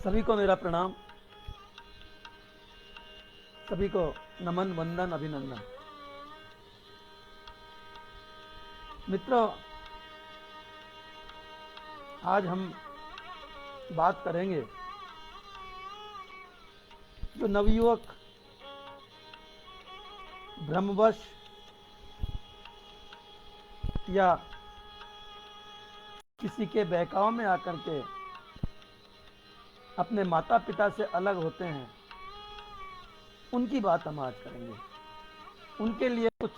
सभी को मेरा प्रणाम, सभी को नमन, वंदन, अभिनंदन। मित्रों, आज हम बात करेंगे जो नवयुवक भ्रमवश या किसी के बहकाव में आकर के अपने माता पिता से अलग होते हैं, उनकी बात हम आज करेंगे। उनके लिए कुछ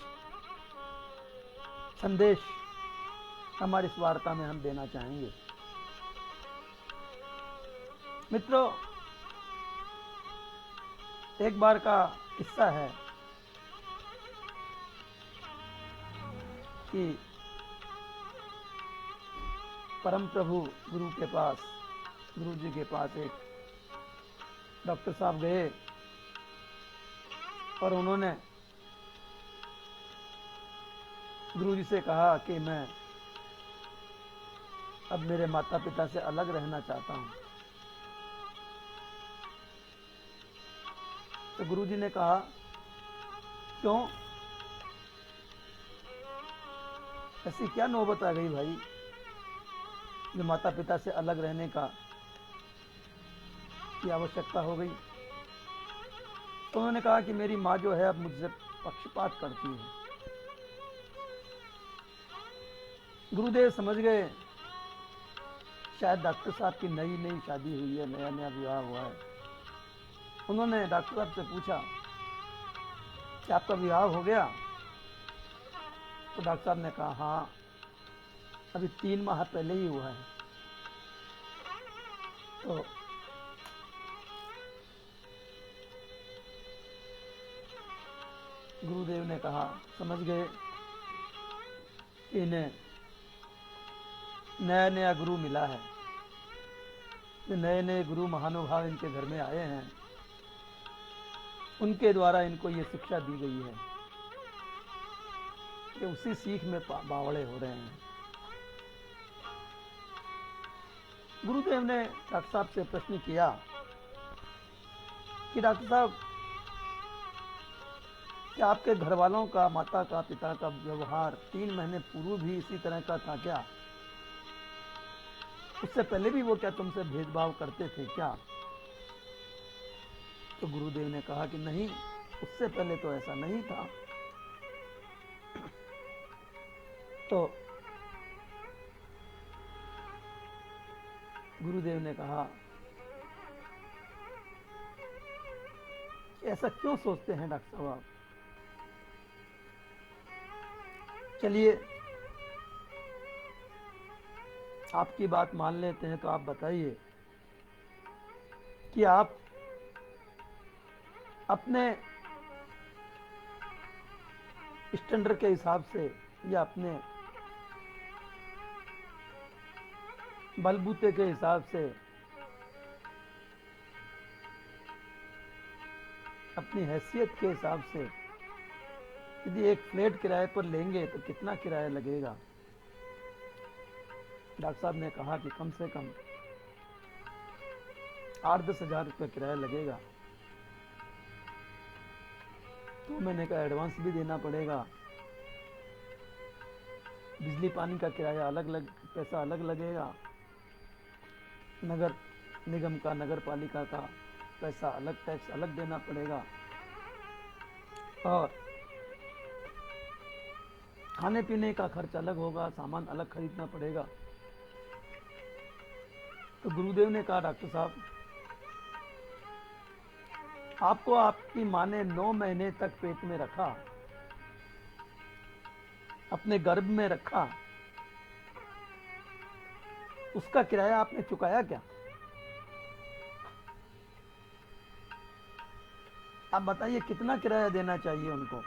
संदेश हमारी इस वार्ता में हम देना चाहेंगे। मित्रों, एक बार का किस्सा है कि परम प्रभु गुरु जी के पास एक डॉक्टर साहब गए और उन्होंने गुरु जी से कहा कि मैं अब मेरे माता पिता से अलग रहना चाहता हूं। तो गुरु जी ने कहा, क्यों, ऐसी क्या नौबत आ गई भाई जो माता पिता से अलग रहने की आवश्यकता हो गई? तो उन्होंने कहा कि मेरी माँ जो है अब मुझसे पक्षपात करती है। गुरुदेव समझ गए शायद डॉक्टर साहब की नई नई शादी हुई है, नया नया विवाह हुआ है। उन्होंने डॉक्टर साहब से पूछा कि आपका विवाह हो गया? तो डॉक्टर साहब ने कहा, हाँ, अभी 3 माह पहले ही हुआ है। तो गुरुदेव ने कहा, समझ गए कि इन्हें नया नया गुरु मिला है, कि नए नए गुरु महानुभाव इनके घर में आए हैं, उनके द्वारा इनको ये शिक्षा दी गई है कि उसी सीख में बावड़े हो रहे हैं। गुरुदेव ने डॉक्टर साहब से प्रश्न किया कि डॉक्टर साहब, क्या आपके घर वालों का, माता का, पिता का व्यवहार 3 महीने पूर्व भी इसी तरह का था क्या? उससे पहले भी वो क्या तुमसे भेदभाव करते थे क्या? तो गुरुदेव ने कहा कि नहीं, उससे पहले तो ऐसा नहीं था। तो गुरुदेव ने कहा, ऐसा क्यों सोचते हैं डॉक्टर साहब आप? चलिए आपकी बात मान लेते हैं। तो आप बताइए कि आप अपने स्टैंडर्ड के हिसाब से या अपने बलबूते के हिसाब से, अपनी हैसियत के हिसाब से यदि एक फ्लैट किराए पर लेंगे तो कितना किराया लगेगा? डॉक्टर साहब ने कहा कि कम से कम 8-10 हज़ार रुपये किराया लगेगा। तो मैंने कहा एडवांस भी देना पड़ेगा, बिजली पानी का किराया अलग पैसा अलग लगेगा, नगर निगम का, नगर पालिका का पैसा अलग, टैक्स अलग देना पड़ेगा, और खाने पीने का खर्च अलग होगा, सामान अलग खरीदना पड़ेगा। तो गुरुदेव ने कहा, डॉक्टर साहब, आपको आपकी माँ ने 9 महीने तक पेट में रखा, अपने गर्भ में रखा, उसका किराया आपने चुकाया क्या? आप बताइए कितना किराया देना चाहिए उनको?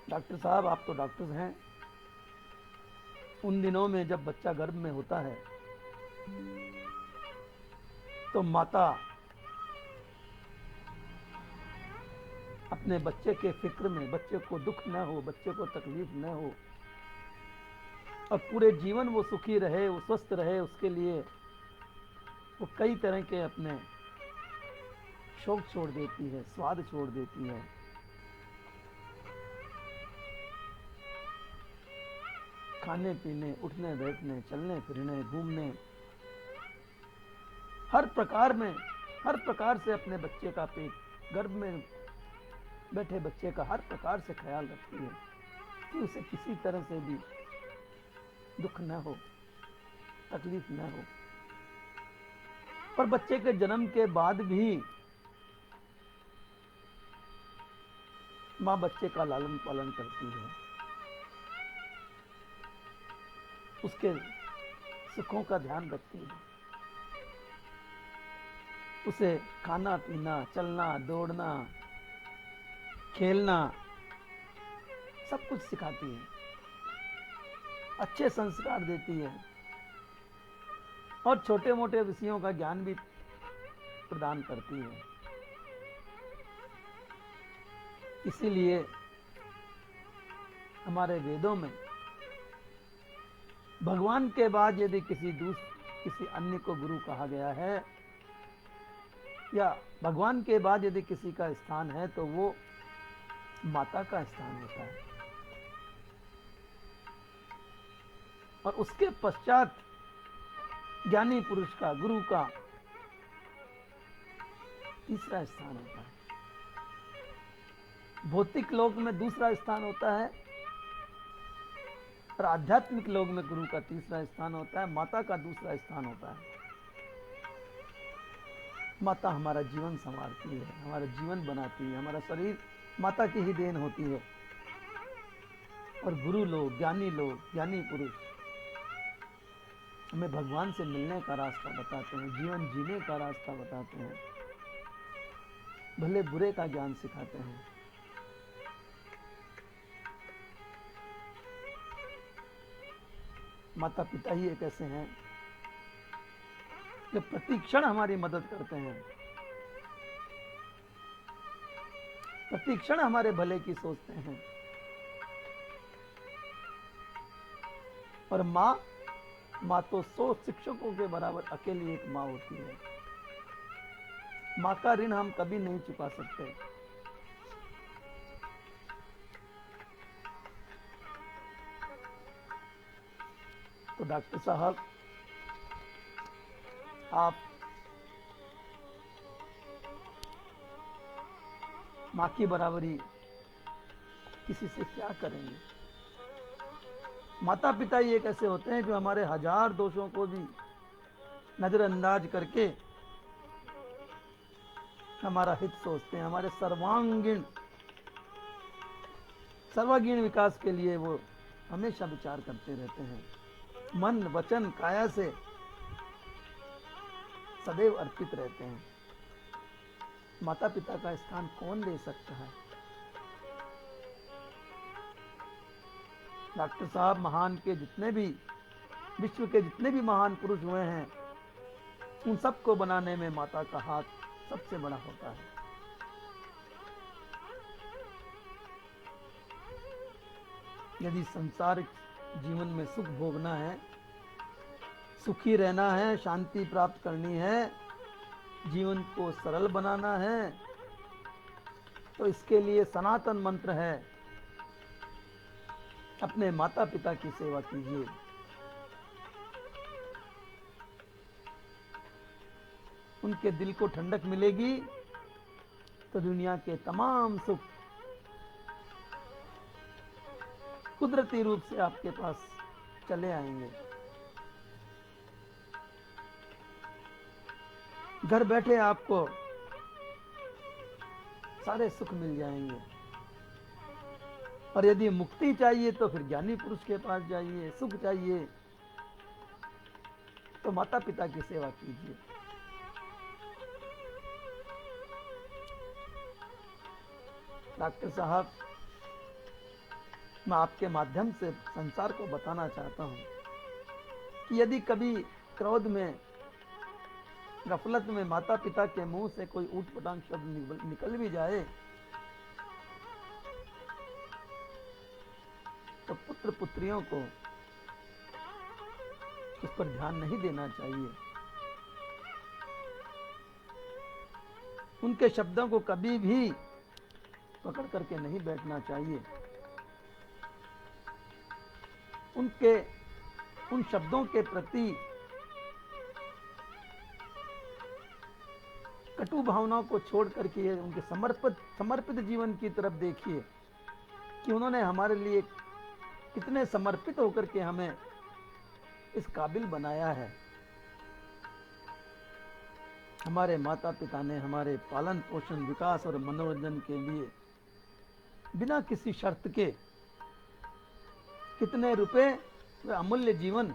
डॉक्टर साहब, आप तो डॉक्टर हैं। उन दिनों में जब बच्चा गर्भ में होता है तो माता अपने बच्चे के फिक्र में, बच्चे को दुख न हो, बच्चे को तकलीफ न हो, और पूरे जीवन वो सुखी रहे, वो स्वस्थ रहे, उसके लिए वो कई तरह के अपने शौक छोड़ देती है, स्वाद छोड़ देती है। खाने पीने, उठने बैठने, चलने फिरने, घूमने, हर प्रकार से अपने बच्चे का पेट, गर्भ में बैठे बच्चे का हर प्रकार से ख्याल रखती है कि उसे किसी तरह से भी दुख न हो, तकलीफ न हो। पर बच्चे के जन्म के बाद भी माँ बच्चे का लालन पालन करती है, उसके सुखों का ध्यान रखती है, उसे खाना पीना, चलना दौड़ना, खेलना सब कुछ सिखाती है, अच्छे संस्कार देती है और छोटे मोटे विषयों का ज्ञान भी प्रदान करती है। इसीलिए हमारे वेदों में भगवान के बाद यदि किसी अन्य को गुरु कहा गया है, या भगवान के बाद यदि किसी का स्थान है, तो वो माता का स्थान होता है। और उसके पश्चात ज्ञानी पुरुष का, गुरु का तीसरा स्थान होता है। भौतिक लोक में दूसरा स्थान होता है और आध्यात्मिक लोक में गुरु का तीसरा स्थान होता है, माता का दूसरा स्थान होता है। माता हमारा जीवन संवारती है, हमारा जीवन बनाती है, हमारा शरीर माता की ही देन होती है। और गुरु लोग, ज्ञानी लोग, ज्ञानी पुरुष हमें भगवान से मिलने का रास्ता बताते हैं, जीवन जीने का रास्ता बताते हैं, भले बुरे का ज्ञान सिखाते हैं। माता पिता ही एक ऐसे हैं जो प्रतिक्षण हमारी मदद करते हैं, प्रतिक्षण हमारे भले की सोचते हैं। और माँ तो 100 शिक्षकों के बराबर अकेली एक माँ होती है। माँ का ऋण हम कभी नहीं चुका सकते। तो डॉक्टर साहब, आप माँ की बराबरी किसी से क्या करेंगे? माता पिता ही एक ऐसे होते हैं जो हमारे हजार दोषों को भी नजरअंदाज करके हमारा हित सोचते हैं, हमारे सर्वांगीण विकास के लिए वो हमेशा विचार करते रहते हैं। मन वचन काया से सदैव अर्पित रहते हैं। माता पिता का स्थान कौन ले सकता है? डॉक्टर साहब, महान के जितने भी, विश्व के जितने भी महान पुरुष हुए हैं, उन सबको बनाने में माता का हाथ सबसे बड़ा होता है। यदि संसारिक जीवन में सुख भोगना है, सुखी रहना है, शांति प्राप्त करनी है, जीवन को सरल बनाना है, तो इसके लिए सनातन मंत्र है, अपने माता पिता की सेवा कीजिए। उनके दिल को ठंडक मिलेगी तो दुनिया के तमाम सुख कुदरती रूप से आपके पास चले आएंगे। घर बैठे आपको सारे सुख मिल जाएंगे। और यदि मुक्ति चाहिए तो फिर ज्ञानी पुरुष के पास जाइए, सुख चाहिए तो माता पिता की सेवा कीजिए। डॉक्टर साहब, मैं आपके माध्यम से संसार को बताना चाहता हूं कि यदि कभी क्रोध में, गफलत में माता पिता के मुंह से कोई ऊटपटांग शब्द निकल भी जाए तो पुत्र पुत्रियों को उस पर ध्यान नहीं देना चाहिए। उनके शब्दों को कभी भी पकड़ करके नहीं बैठना चाहिए। उन शब्दों के प्रति कटु भावनाओं को छोड़ करके उनके समर्पित जीवन की तरफ देखिए कि उन्होंने हमारे लिए कितने समर्पित होकर के हमें इस काबिल बनाया है। हमारे माता पिता ने हमारे पालन पोषण, विकास और मनोरंजन के लिए बिना किसी शर्त के कितने रुपए व अमूल्य जीवन,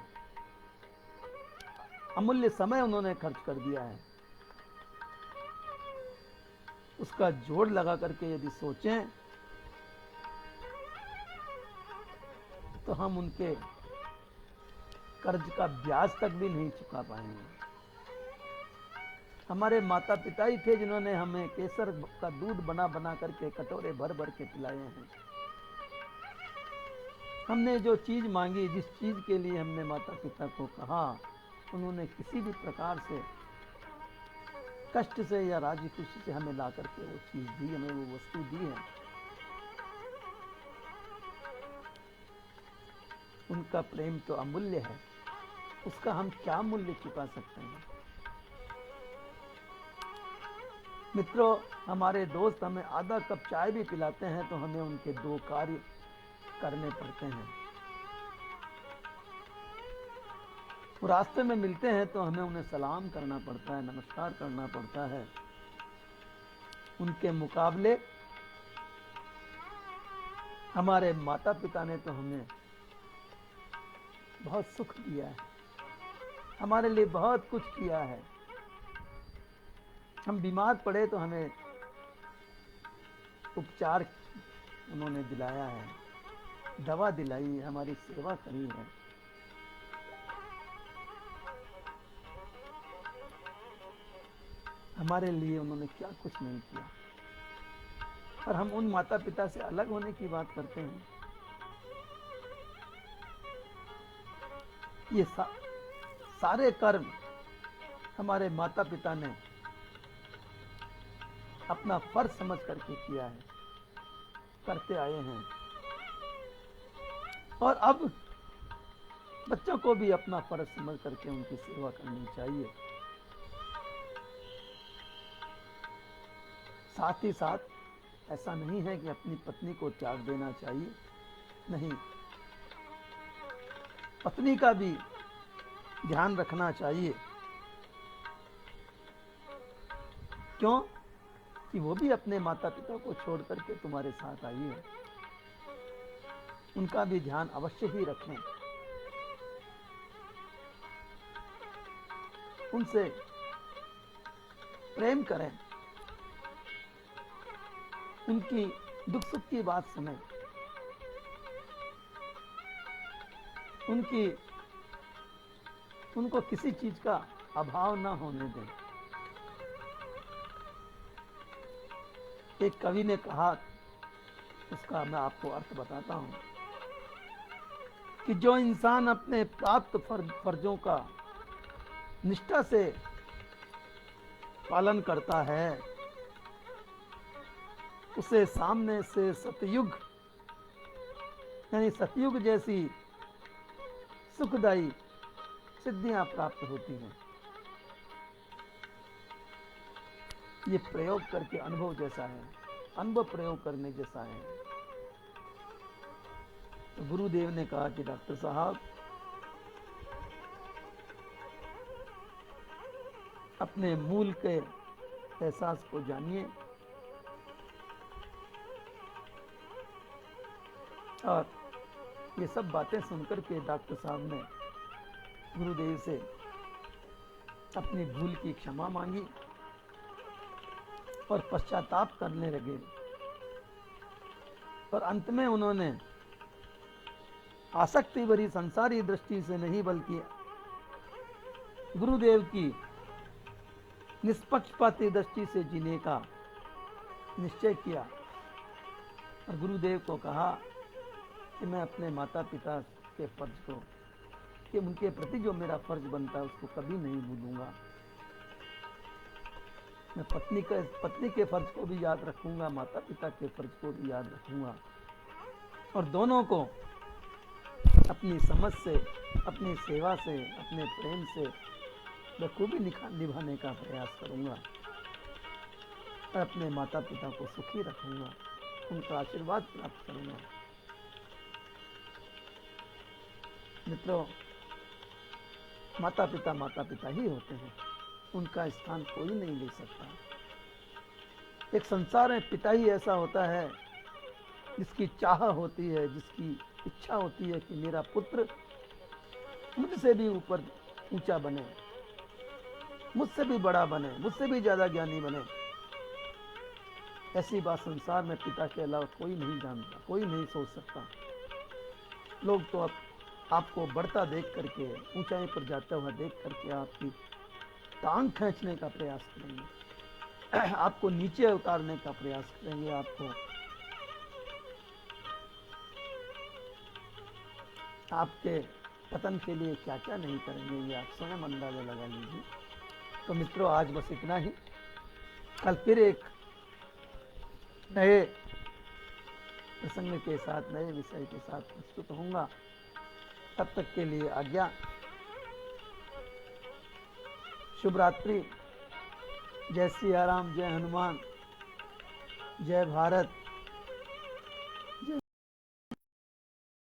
अमूल्य समय उन्होंने खर्च कर दिया है। उसका जोड़ लगा करके यदि सोचें तो हम उनके कर्ज का ब्याज तक भी नहीं चुका पाएंगे। हमारे माता पिता ही थे जिन्होंने हमें केसर का दूध बना बना करके कटोरे भर भर के पिलाए हैं। हमने जो चीज मांगी, जिस चीज के लिए हमने माता पिता को कहा, उन्होंने किसी भी प्रकार से कष्ट से या राजी खुशी से हमें ला करके वो चीज दी, हमें वो वस्तु दी है। उनका प्रेम तो अमूल्य है, उसका हम क्या मूल्य चुका सकते हैं। मित्रों, हमारे दोस्त हमें आधा कप चाय भी पिलाते हैं तो हमें उनके 2 कार्य करने पड़ते हैं। वो रास्ते में मिलते हैं तो हमें उन्हें सलाम करना पड़ता है, नमस्कार करना पड़ता है। उनके मुकाबले हमारे माता पिता ने तो हमें बहुत सुख दिया है, हमारे लिए बहुत कुछ किया है। हम बीमार पड़े तो हमें उपचार उन्होंने दिलाया है, दवा दिलाई, हमारी सेवा करी है। हमारे लिए उन्होंने क्या कुछ नहीं किया, और हम उन माता पिता से अलग होने की बात करते हैं। ये सारे कर्म हमारे माता पिता ने अपना फर्ज समझ करके किया है, करते आए हैं। और अब बच्चों को भी अपना फर्ज समझ करके उनकी सेवा करनी चाहिए। साथ ही साथ ऐसा नहीं है कि अपनी पत्नी को त्याग देना चाहिए, नहीं, पत्नी का भी ध्यान रखना चाहिए। क्यों? कि वो भी अपने माता पिता को छोड़ करके तुम्हारे साथ आई है। उनका भी ध्यान अवश्य ही रखें, उनसे प्रेम करें, उनकी दुख सुख की बात सुनें, उनको किसी चीज का अभाव न होने दें। एक कवि ने कहा, उसका मैं आपको अर्थ बताता हूं, कि जो इंसान अपने प्राप्त फर्जों का निष्ठा से पालन करता है, उसे सामने से सतयुग यानी सतयुग जैसी सुखदायी सिद्धियां प्राप्त होती हैं। ये प्रयोग करके अनुभव जैसा है, अनुभव प्रयोग करने जैसा है। तो गुरुदेव ने कहा कि डॉक्टर साहब, अपने मूल के एहसास को जानिए और ये सब बातें सुनकर के डॉक्टर साहब ने गुरुदेव से अपनी भूल की क्षमा मांगी और पश्चाताप करने लगे। और अंत में उन्होंने आसक्ति भरी संसारी दृष्टि से नहीं बल्कि गुरुदेव की निष्पक्षपाती दृष्टि से जीने का निश्चय किया और गुरुदेव को कहा कि मैं अपने माता पिता के फर्ज को कि उनके प्रति जो मेरा फर्ज बनता है उसको कभी नहीं भूलूंगा। मैं पत्नी के फर्ज को भी याद रखूंगा, माता पिता के फर्ज को भी याद रखूंगा, और दोनों को अपनी समझ से, अपनी सेवा से, अपने प्रेम से बखूबी निभाने का प्रयास करूंगा और अपने माता पिता को सुखी रखूंगा, उनका आशीर्वाद प्राप्त करूंगा। मित्रों, माता पिता ही होते हैं, उनका स्थान कोई नहीं ले सकता। एक संसार में पिता ही ऐसा होता है जिसकी चाह होती है, जिसकी इच्छा होती है कि मेरा पुत्र मुझसे भी ऊपर ऊंचा बने, मुझसे भी बड़ा बने, मुझसे भी ज्यादा ज्ञानी बने। ऐसी बात संसार में पिता के अलावा कोई नहीं जानता, कोई नहीं सोच सकता। लोग तो अब आपको बढ़ता देख करके, ऊंचाई पर जाता हुआ देख करके आपकी टांग खींचने का प्रयास करेंगे, आपको नीचे उतारने का प्रयास करेंगे, आपके पतन के लिए क्या क्या नहीं करेंगे, ये आप स्वयं अंदाजा लगा लीजिए। तो मित्रों, आज बस इतना ही। कल फिर एक नए प्रसंग के साथ, नए विषय के साथ प्रस्तुत होऊंगा। तब तक के लिए आज्ञा। शुभ रात्रि। जय सिया राम, जय हनुमान, जय भारत।